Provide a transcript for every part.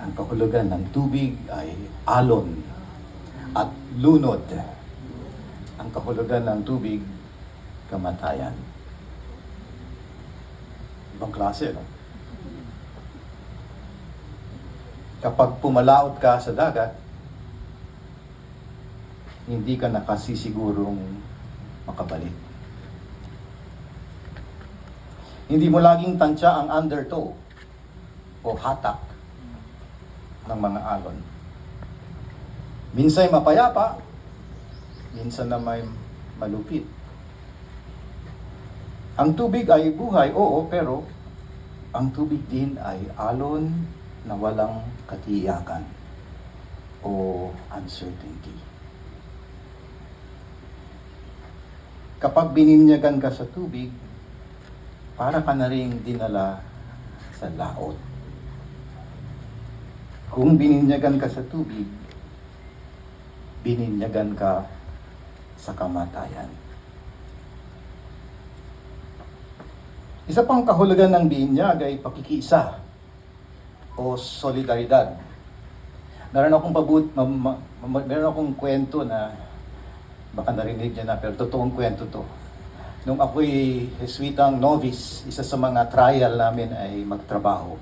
Ang kahulugan ng tubig ay alon at lunod. Ang kahulugan ng tubig, kamatayan. Ibang klase, no? Kapag pumalaot ka sa dagat, hindi ka nakasisigurong makabalik. Hindi mo laging tansya ang undertow o hatak ng mga alon. Minsan mapayapa, minsan na may malupit. Ang tubig ay buhay, oo, pero ang tubig din ay alon na walang katiyakan o uncertainty. Kapag bininyagan ka sa tubig, para ka na rin dinala sa laot. Kung bininyagan ka sa tubig, bininyagan ka sa kamatayan. Isa pang kahulugan ng binyag ay pakikiisa o solidaridad. Meron akong kwento na baka narinig niya na, pero totoong kwento to. Nung ako'y Jesuitang novice, isa sa mga trial namin ay magtrabaho.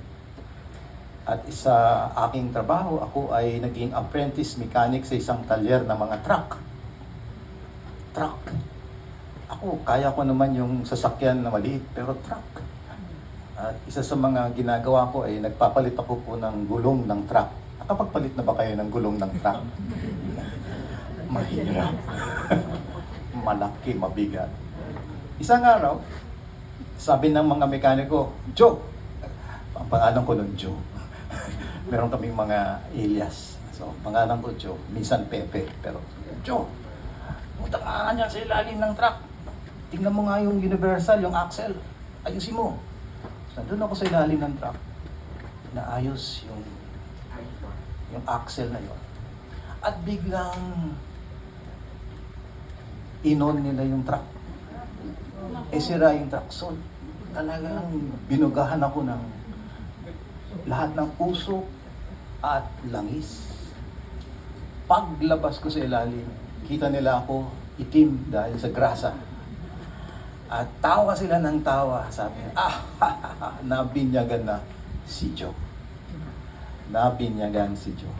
At isa aking trabaho, ako ay naging apprentice mechanic sa isang talyer ng mga truck. Ako, kaya ko naman yung sasakyan na maliit, pero truck. At isa sa mga ginagawa ko ay nagpapalit ako po ng gulong ng truck. Nakapagpalit na ba kayo ng gulong ng truck? Mahirap. Malaki, mabigat. Isang araw, sabi ng mga mekaniko, Joe, ang pangalan ko nun, Joe. Meron kaming mga alias. So, pangalan ko, Joe. Minsan Pepe, pero Joe, punta ka niyan sa ilalim ng truck. Tingnan mo nga yung universal, yung axle. Ayusin mo. So, doon ako sa ilalim ng truck. Naayos yung axle na yon. At biglang inon nila yung truck. Sira yung truck. So, talagang binugahan ako ng lahat ng usok at langis. Paglabas ko sa ilalim, kita nila ako itim dahil sa grasa. At tawa sila ng tawa. Sabi, nabinyagan na si Joe. Nabinyagan si Joe.